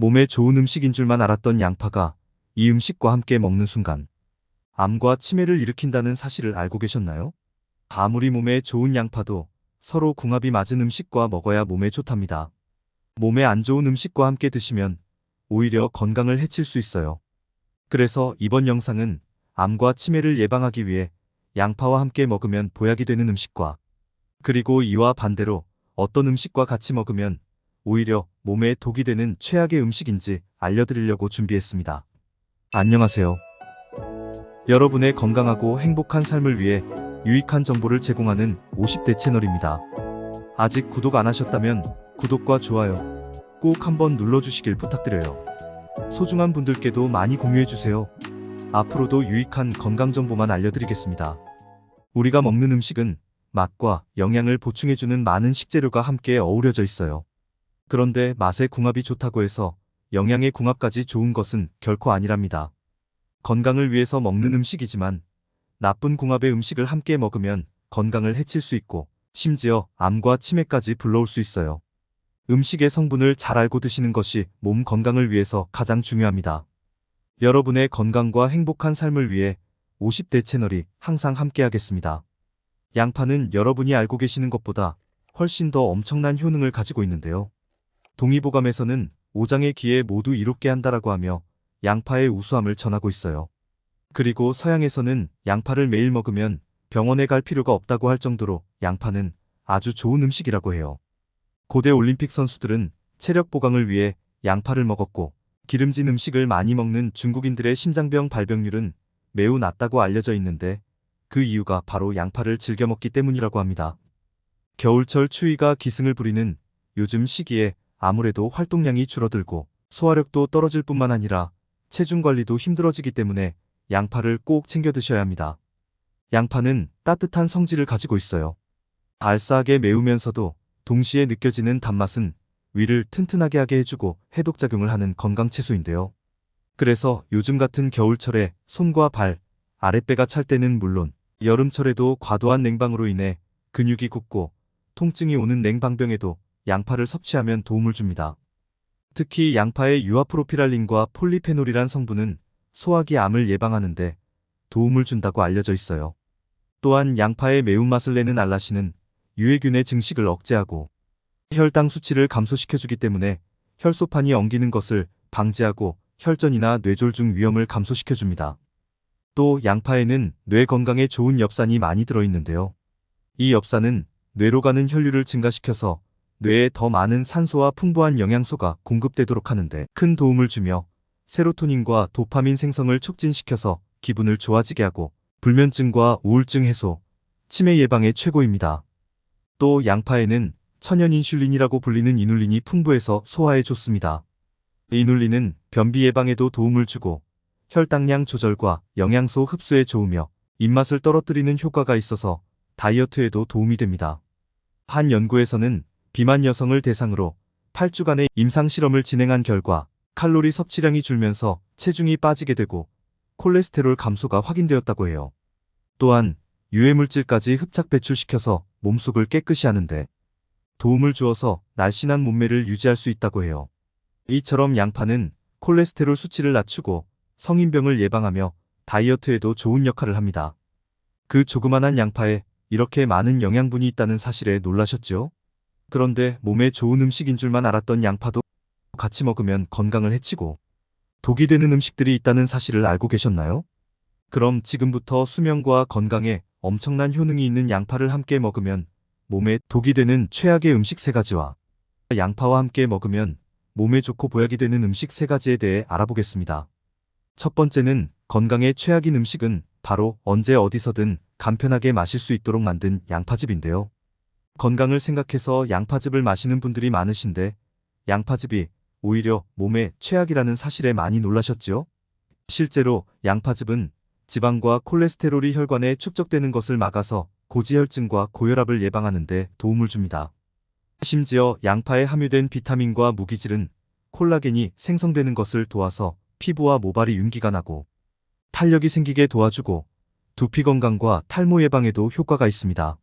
몸에 좋은 음식인 줄만 알았던 양파가 이 음식과 함께 먹는 순간 암과 치매를 일으킨다는 사실을 알고 계셨나요? 아무리 몸에 좋은 양파도 서로 궁합이 맞은 음식과 먹어야 몸에 좋답니다. 몸에 안 좋은 음식과 함께 드시면 오히려 건강을 해칠 수 있어요. 그래서 이번 영상은 암과 치매를 예방하기 위해 양파와 함께 먹으면 보약이 되는 음식과, 그리고 이와 반대로 어떤 음식과 같이 먹으면 오히려 몸에 독이 되는 최악의 음식인지 알려드리려고 준비했습니다. 안녕하세요. 여러분의 건강하고 행복한 삶을 위해 유익한 정보를 제공하는 50대 채널입니다. 아직 구독 안 하셨다면 구독과 좋아요 꼭 한번 눌러주시길 부탁드려요. 소중한 분들께도 많이 공유해주세요. 앞으로도 유익한 건강 정보만 알려드리겠습니다. 우리가 먹는 음식은 맛과 영양을 보충해주는 많은 식재료가 함께 어우러져 있어요. 그런데 맛의 궁합이 좋다고 해서 영양의 궁합까지 좋은 것은 결코 아니랍니다. 건강을 위해서 먹는 음식이지만 나쁜 궁합의 음식을 함께 먹으면 건강을 해칠 수 있고 심지어 암과 치매까지 불러올 수 있어요. 음식의 성분을 잘 알고 드시는 것이 몸 건강을 위해서 가장 중요합니다. 여러분의 건강과 행복한 삶을 위해 50대 채널이 항상 함께하겠습니다. 양파는 여러분이 알고 계시는 것보다 훨씬 더 엄청난 효능을 가지고 있는데요. 동의보감에서는 5장의 기에 모두 이롭게 한다라고 하며 양파의 우수함을 전하고 있어요. 그리고 서양에서는 양파를 매일 먹으면 병원에 갈 필요가 없다고 할 정도로 양파는 아주 좋은 음식이라고 해요. 고대 올림픽 선수들은 체력 보강을 위해 양파를 먹었고, 기름진 음식을 많이 먹는 중국인들의 심장병 발병률은 매우 낮다고 알려져 있는데 그 이유가 바로 양파를 즐겨 먹기 때문이라고 합니다. 겨울철 추위가 기승을 부리는 요즘 시기에 아무래도 활동량이 줄어들고 소화력도 떨어질 뿐만 아니라 체중 관리도 힘들어지기 때문에 양파를 꼭 챙겨 드셔야 합니다. 양파는 따뜻한 성질을 가지고 있어요. 알싸하게 매우면서도 동시에 느껴지는 단맛은 위를 튼튼하게 하게 해주고 해독작용을 하는 건강 채소인데요. 그래서 요즘 같은 겨울철에 손과 발, 아랫배가 찰 때는 물론 여름철에도 과도한 냉방으로 인해 근육이 굳고 통증이 오는 냉방병에도 양파를 섭취하면 도움을 줍니다. 특히 양파의 유아프로피랄린과 폴리페놀이란 성분은 소화기 암을 예방하는데 도움을 준다고 알려져 있어요. 또한 양파의 매운맛을 내는 알라신은 유해균의 증식을 억제하고 혈당 수치를 감소시켜주기 때문에 혈소판이 엉기는 것을 방지하고 혈전이나 뇌졸중 위험을 감소시켜줍니다. 또 양파에는 뇌 건강에 좋은 엽산이 많이 들어있는데요. 이 엽산은 뇌로 가는 혈류를 증가시켜서 뇌에 더 많은 산소와 풍부한 영양소가 공급되도록 하는데 큰 도움을 주며 세로토닌과 도파민 생성을 촉진시켜서 기분을 좋아지게 하고 불면증과 우울증 해소, 치매 예방에 최고입니다. 또 양파에는 천연 인슐린이라고 불리는 이눌린이 풍부해서 소화에 좋습니다. 이눌린은 변비 예방에도 도움을 주고 혈당량 조절과 영양소 흡수에 좋으며 입맛을 떨어뜨리는 효과가 있어서 다이어트에도 도움이 됩니다. 한 연구에서는 비만 여성을 대상으로 8주간의 임상 실험을 진행한 결과 칼로리 섭취량이 줄면서 체중이 빠지게 되고 콜레스테롤 감소가 확인되었다고 해요. 또한 유해물질까지 흡착 배출시켜서 몸속을 깨끗이 하는데 도움을 주어서 날씬한 몸매를 유지할 수 있다고 해요. 이처럼 양파는 콜레스테롤 수치를 낮추고 성인병을 예방하며 다이어트에도 좋은 역할을 합니다. 그 조그만한 양파에 이렇게 많은 영양분이 있다는 사실에 놀라셨죠? 그런데 몸에 좋은 음식인 줄만 알았던 양파도 같이 먹으면 건강을 해치고 독이 되는 음식들이 있다는 사실을 알고 계셨나요? 그럼 지금부터 수면과 건강에 엄청난 효능이 있는 양파를 함께 먹으면 몸에 독이 되는 최악의 음식 3가지와 양파와 함께 먹으면 몸에 좋고 보약이 되는 음식 3가지에 대해 알아보겠습니다. 첫 번째는 건강에 최악인 음식은 바로 언제 어디서든 간편하게 마실 수 있도록 만든 양파즙인데요. 건강을 생각해서 양파즙을 마시는 분들이 많으신데 양파즙이 오히려 몸에 최악이라는 사실에 많이 놀라셨죠? 실제로 양파즙은 지방과 콜레스테롤이 혈관에 축적되는 것을 막아서 고지혈증과 고혈압을 예방하는 데 도움을 줍니다. 심지어 양파에 함유된 비타민과 무기질은 콜라겐이 생성되는 것을 도와서 피부와 모발이 윤기가 나고 탄력이 생기게 도와주고 두피 건강과 탈모 예방에도 효과가 있습니다.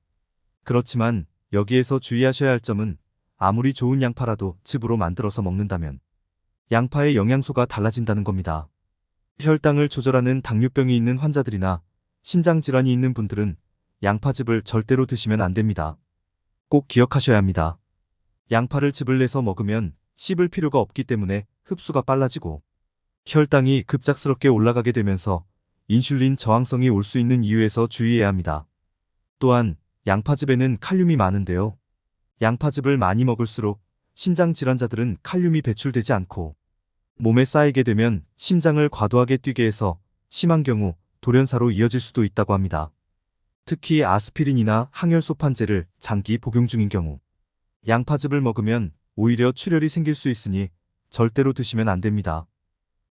그렇지만 여기에서 주의하셔야 할 점은 아무리 좋은 양파라도 즙으로 만들어서 먹는다면 양파의 영양소가 달라진다는 겁니다. 혈당을 조절하는 당뇨병이 있는 환자들이나 신장 질환이 있는 분들은 양파즙을 절대로 드시면 안 됩니다. 꼭 기억하셔야 합니다. 양파를 즙을 내서 먹으면 씹을 필요가 없기 때문에 흡수가 빨라지고 혈당이 급작스럽게 올라가게 되면서 인슐린 저항성이 올 수 있는 이유에서 주의해야 합니다. 또한 양파즙에는 칼륨이 많은데요. 양파즙을 많이 먹을수록 신장 질환자들은 칼륨이 배출되지 않고 몸에 쌓이게 되면 심장을 과도하게 뛰게 해서 심한 경우 돌연사로 이어질 수도 있다고 합니다. 특히 아스피린이나 항혈소판제를 장기 복용 중인 경우 양파즙을 먹으면 오히려 출혈이 생길 수 있으니 절대로 드시면 안 됩니다.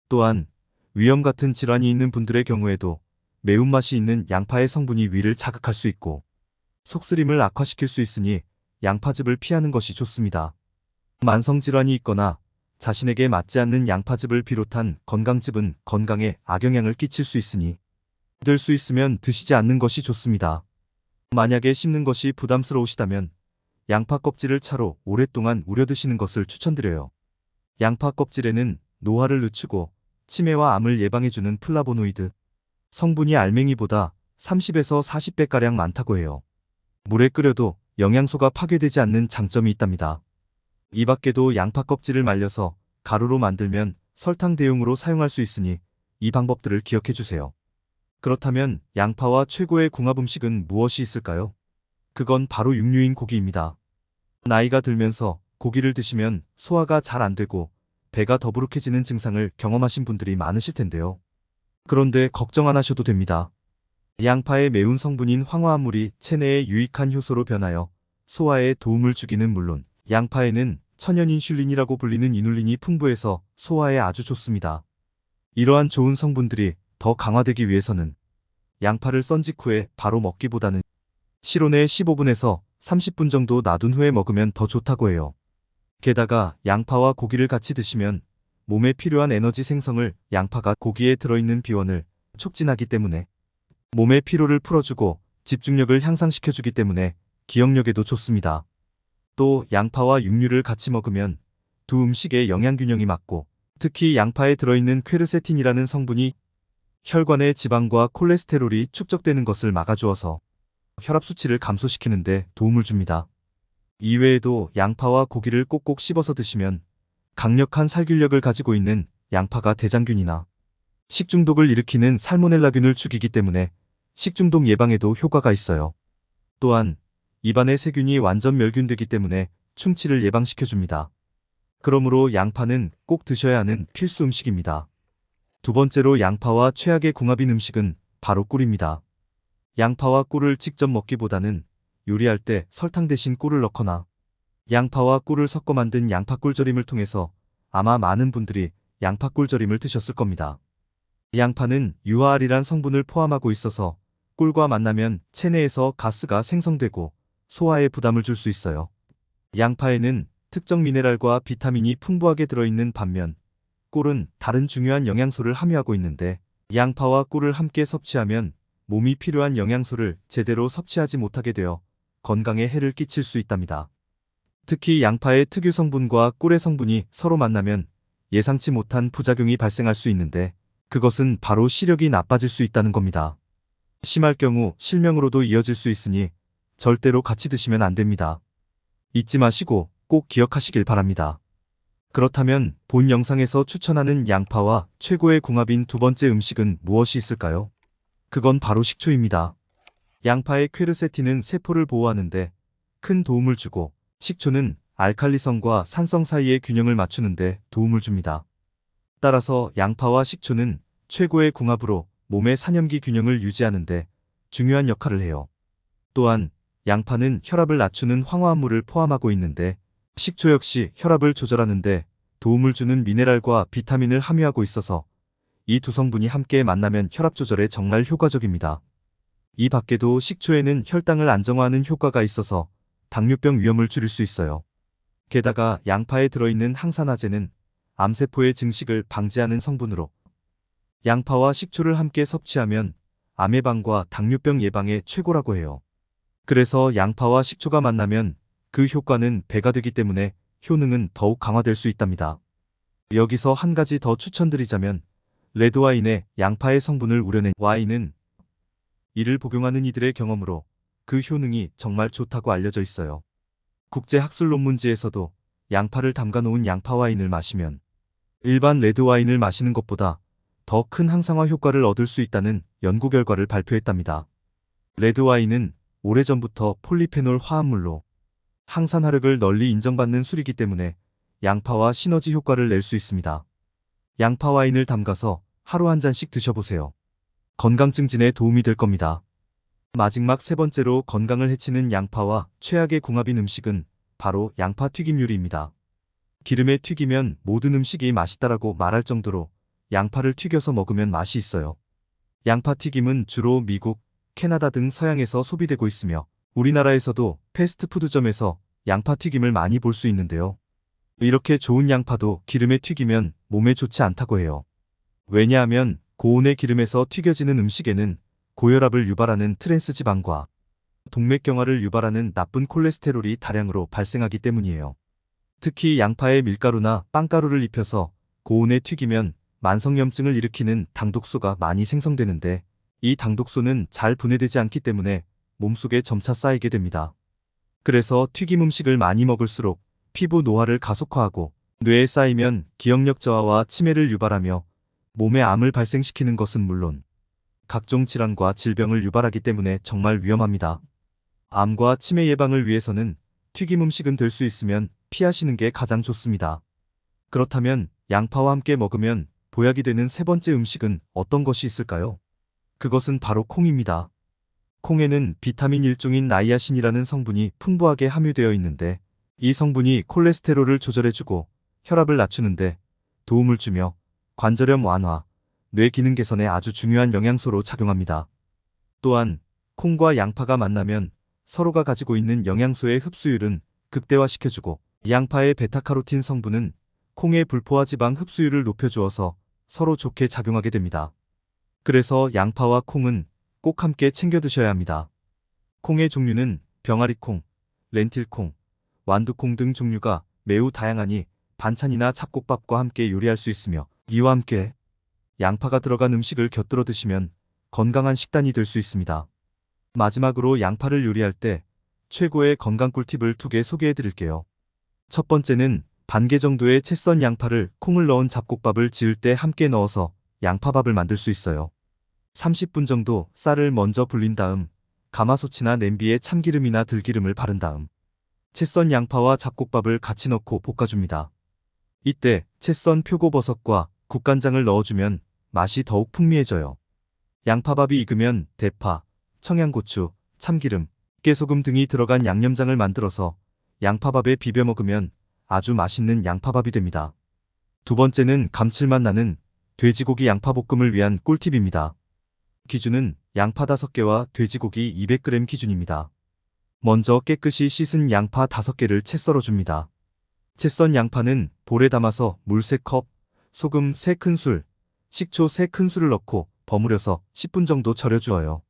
또한 위염 같은 질환이 있는 분들의 경우에도 매운맛이 있는 양파의 성분이 위를 자극할 수 있고 속쓰림을 악화시킬 수 있으니 양파즙을 피하는 것이 좋습니다. 만성질환이 있거나 자신에게 맞지 않는 양파즙을 비롯한 건강즙은 건강에 악영향을 끼칠 수 있으니 될 수 있으면 드시지 않는 것이 좋습니다. 만약에 씹는 것이 부담스러우시다면 양파 껍질을 차로 오랫동안 우려 드시는 것을 추천드려요. 양파 껍질에는 노화를 늦추고 치매와 암을 예방해주는 플라보노이드 성분이 알맹이보다 30에서 40배가량 많다고 해요. 물에 끓여도 영양소가 파괴되지 않는 장점이 있답니다. 이 밖에도 양파 껍질을 말려서 가루로 만들면 설탕 대용으로 사용할 수 있으니 이 방법들을 기억해 주세요. 그렇다면 양파와 최고의 궁합 음식은 무엇이 있을까요? 그건 바로 육류인 고기입니다. 나이가 들면서 고기를 드시면 소화가 잘 안 되고 배가 더부룩해지는 증상을 경험하신 분들이 많으실 텐데요. 그런데 걱정 안 하셔도 됩니다. 양파의 매운 성분인 황화합물이 체내의 유익한 효소로 변하여 소화에 도움을 주기는 물론 양파에는 천연 인슐린이라고 불리는 이눌린이 풍부해서 소화에 아주 좋습니다. 이러한 좋은 성분들이 더 강화되기 위해서는 양파를 썬 직후에 바로 먹기보다는 실온에 15분에서 30분 정도 놔둔 후에 먹으면 더 좋다고 해요. 게다가 양파와 고기를 같이 드시면 몸에 필요한 에너지 생성을 양파가 고기에 들어있는 비원을 촉진하기 때문에 몸의 피로를 풀어주고 집중력을 향상시켜주기 때문에 기억력에도 좋습니다. 또 양파와 육류를 같이 먹으면 두 음식의 영양균형이 맞고 특히 양파에 들어있는 퀘르세틴이라는 성분이 혈관의 지방과 콜레스테롤이 축적되는 것을 막아주어서 혈압 수치를 감소시키는 데 도움을 줍니다. 이외에도 양파와 고기를 꼭꼭 씹어서 드시면 강력한 살균력을 가지고 있는 양파가 대장균이나 식중독을 일으키는 살모넬라균을 죽이기 때문에 식중독 예방에도 효과가 있어요. 또한 입안의 세균이 완전 멸균되기 때문에 충치를 예방시켜줍니다. 그러므로 양파는 꼭 드셔야 하는 필수 음식입니다. 두 번째로 양파와 최악의 궁합인 음식은 바로 꿀입니다. 양파와 꿀을 직접 먹기보다는 요리할 때 설탕 대신 꿀을 넣거나 양파와 꿀을 섞어 만든 양파꿀절임을 통해서 아마 많은 분들이 양파꿀절임을 드셨을 겁니다. 양파는 유화알이란 성분을 포함하고 있어서 꿀과 만나면 체내에서 가스가 생성되고 소화에 부담을 줄 수 있어요. 양파에는 특정 미네랄과 비타민이 풍부하게 들어있는 반면 꿀은 다른 중요한 영양소를 함유하고 있는데 양파와 꿀을 함께 섭취하면 몸이 필요한 영양소를 제대로 섭취하지 못하게 되어 건강에 해를 끼칠 수 있답니다. 특히 양파의 특유 성분과 꿀의 성분이 서로 만나면 예상치 못한 부작용이 발생할 수 있는데 그것은 바로 시력이 나빠질 수 있다는 겁니다. 심할 경우 실명으로도 이어질 수 있으니 절대로 같이 드시면 안 됩니다. 잊지 마시고 꼭 기억하시길 바랍니다. 그렇다면 본 영상에서 추천하는 양파와 최고의 궁합인 두 번째 음식은 무엇이 있을까요? 그건 바로 식초입니다. 양파의 퀘르세틴은 세포를 보호하는데 큰 도움을 주고 식초는 알칼리성과 산성 사이의 균형을 맞추는데 도움을 줍니다. 따라서 양파와 식초는 최고의 궁합으로 몸의 산염기 균형을 유지하는데 중요한 역할을 해요. 또한 양파는 혈압을 낮추는 황화합물을 포함하고 있는데 식초 역시 혈압을 조절하는데 도움을 주는 미네랄과 비타민을 함유하고 있어서 이 두 성분이 함께 만나면 혈압 조절에 정말 효과적입니다. 이 밖에도 식초에는 혈당을 안정화하는 효과가 있어서 당뇨병 위험을 줄일 수 있어요. 게다가 양파에 들어있는 항산화제는 암세포의 증식을 방지하는 성분으로 양파와 식초를 함께 섭취하면 암 예방과 당뇨병 예방에 최고라고 해요. 그래서 양파와 식초가 만나면 그 효과는 배가 되기 때문에 효능은 더욱 강화될 수 있답니다. 여기서 한 가지 더 추천드리자면 레드와인에 양파의 성분을 우려낸 와인은 이를 복용하는 이들의 경험으로 그 효능이 정말 좋다고 알려져 있어요. 국제 학술 논문지에서도 양파를 담가 놓은 양파 와인을 마시면 일반 레드와인을 마시는 것보다 더 큰 항상화 효과를 얻을 수 있다는 연구 결과를 발표했답니다. 레드와인은 오래전부터 폴리페놀 화합물로 항산화력을 널리 인정받는 술이기 때문에 양파와 시너지 효과를 낼 수 있습니다. 양파 와인을 담가서 하루 한 잔씩 드셔보세요. 건강 증진에 도움이 될 겁니다. 마지막 세 번째로 건강을 해치는 양파와 최악의 궁합인 음식은 바로 양파 튀김 요리입니다. 기름에 튀기면 모든 음식이 맛있다라고 말할 정도로 양파를 튀겨서 먹으면 맛이 있어요. 양파 튀김은 주로 미국, 캐나다 등 서양에서 소비되고 있으며 우리나라에서도 패스트푸드점에서 양파 튀김을 많이 볼 수 있는데요. 이렇게 좋은 양파도 기름에 튀기면 몸에 좋지 않다고 해요. 왜냐하면 고온의 기름에서 튀겨지는 음식에는 고혈압을 유발하는 트랜스 지방과 동맥경화를 유발하는 나쁜 콜레스테롤이 다량으로 발생하기 때문이에요. 특히 양파에 밀가루나 빵가루를 입혀서 고온에 튀기면 만성염증을 일으키는 당독소가 많이 생성되는데 이 당독소는 잘 분해되지 않기 때문에 몸속에 점차 쌓이게 됩니다. 그래서 튀김 음식을 많이 먹을수록 피부 노화를 가속화하고 뇌에 쌓이면 기억력 저하와 치매를 유발하며 몸에 암을 발생시키는 것은 물론 각종 질환과 질병을 유발하기 때문에 정말 위험합니다. 암과 치매 예방을 위해서는 튀김 음식은 될 수 있으면 피하시는 게 가장 좋습니다. 그렇다면 양파와 함께 먹으면 보약이 되는 세 번째 음식은 어떤 것이 있을까요? 그것은 바로 콩입니다. 콩에는 비타민 일종인 나이아신이라는 성분이 풍부하게 함유되어 있는데 이 성분이 콜레스테롤을 조절해주고 혈압을 낮추는데 도움을 주며 관절염 완화, 뇌 기능 개선에 아주 중요한 영양소로 작용합니다. 또한 콩과 양파가 만나면 서로가 가지고 있는 영양소의 흡수율은 극대화시켜주고 양파의 베타카로틴 성분은 콩의 불포화 지방 흡수율을 높여주어서 서로 좋게 작용하게 됩니다. 그래서 양파와 콩은 꼭 함께 챙겨 드셔야 합니다. 콩의 종류는 병아리콩, 렌틸콩, 완두콩 등 종류가 매우 다양하니 반찬이나 잡곡밥과 함께 요리할 수 있으며 이와 함께 양파가 들어간 음식을 곁들여 드시면 건강한 식단이 될 수 있습니다. 마지막으로 양파를 요리할 때 최고의 건강 꿀팁을 2개 소개해 드릴게요. 첫 번째는 반 개 정도의 채 썬 양파를 콩을 넣은 잡곡밥을 지을 때 함께 넣어서 양파밥을 만들 수 있어요. 30분 정도 쌀을 먼저 불린 다음 가마솥이나 냄비에 참기름이나 들기름을 바른 다음 채 썬 양파와 잡곡밥을 같이 넣고 볶아줍니다. 이때 채 썬 표고버섯과 국간장을 넣어주면 맛이 더욱 풍미해져요. 양파밥이 익으면 대파, 청양고추, 참기름, 깨소금 등이 들어간 양념장을 만들어서 양파밥에 비벼 먹으면 아주 맛있는 양파밥이 됩니다. 두 번째는 감칠맛 나는 돼지고기 양파볶음을 위한 꿀팁입니다. 기준은 양파 5개와 돼지고기 200g 기준입니다. 먼저 깨끗이 씻은 양파 5개를 채 썰어줍니다. 채 썬 양파는 볼에 담아서 물 3컵, 소금 3큰술, 식초 3큰술을 넣고 버무려서 10분 정도 절여주어요.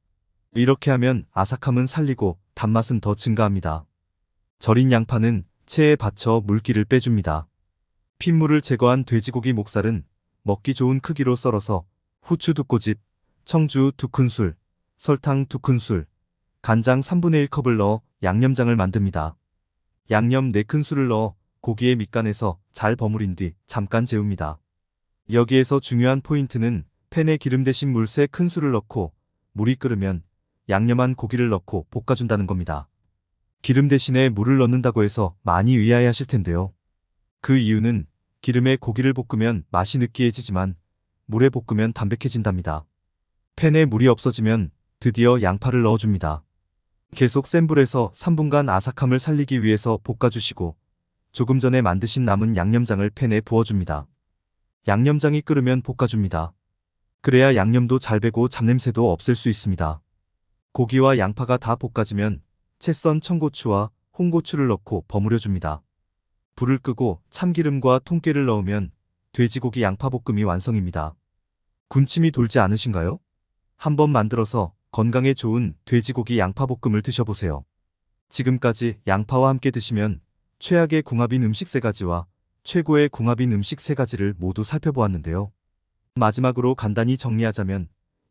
이렇게 하면 아삭함은 살리고 단맛은 더 증가합니다. 절인 양파는 체에 받쳐 물기를 빼줍니다. 핏물을 제거한 돼지고기 목살은 먹기 좋은 크기로 썰어서 후추 2꼬집, 청주 2큰술, 설탕 2큰술, 간장 3분의 1컵을 넣어 양념장을 만듭니다. 양념 4큰술을 넣어 고기에 밑간해서 잘 버무린 뒤 잠깐 재웁니다. 여기에서 중요한 포인트는 팬에 기름 대신 물 3큰술을 넣고 물이 끓으면 양념한 고기를 넣고 볶아준다는 겁니다. 기름 대신에 물을 넣는다고 해서 많이 의아해하실 텐데요. 그 이유는 기름에 고기를 볶으면 맛이 느끼해지지만 물에 볶으면 담백해진답니다. 팬에 물이 없어지면 드디어 양파를 넣어줍니다. 계속 센 불에서 3분간 아삭함을 살리기 위해서 볶아주시고 조금 전에 만드신 남은 양념장을 팬에 부어줍니다. 양념장이 끓으면 볶아줍니다. 그래야 양념도 잘 배고 잡냄새도 없앨 수 있습니다. 고기와 양파가 다 볶아지면 채 썬 청고추와 홍고추를 넣고 버무려줍니다. 불을 끄고 참기름과 통깨를 넣으면 돼지고기 양파볶음이 완성입니다. 군침이 돌지 않으신가요? 한번 만들어서 건강에 좋은 돼지고기 양파볶음을 드셔보세요. 지금까지 양파와 함께 드시면 최악의 궁합인 음식 3가지와 최고의 궁합인 음식 3가지를 모두 살펴보았는데요. 마지막으로 간단히 정리하자면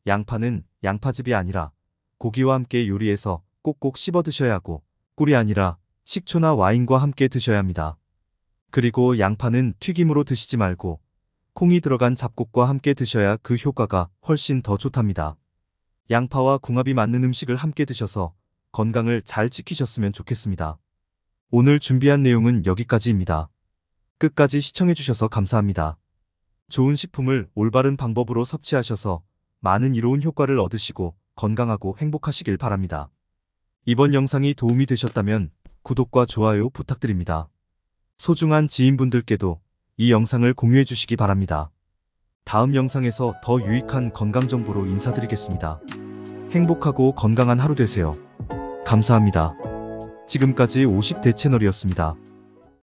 양파는 양파즙이 아니라 고기와 함께 요리해서 꼭꼭 씹어 드셔야 하고, 꿀이 아니라 식초나 와인과 함께 드셔야 합니다. 그리고 양파는 튀김으로 드시지 말고 콩이 들어간 잡곡과 함께 드셔야 그 효과가 훨씬 더 좋답니다. 양파와 궁합이 맞는 음식을 함께 드셔서 건강을 잘 지키셨으면 좋겠습니다. 오늘 준비한 내용은 여기까지입니다. 끝까지 시청해주셔서 감사합니다. 좋은 식품을 올바른 방법으로 섭취하셔서 많은 이로운 효과를 얻으시고 건강하고 행복하시길 바랍니다. 이번 영상이 도움이 되셨다면 구독과 좋아요 부탁드립니다. 소중한 지인분들께도 이 영상을 공유해 주시기 바랍니다. 다음 영상에서 더 유익한 건강 정보로 인사드리겠습니다. 행복하고 건강한 하루 되세요. 감사합니다. 지금까지 50대 채널이었습니다.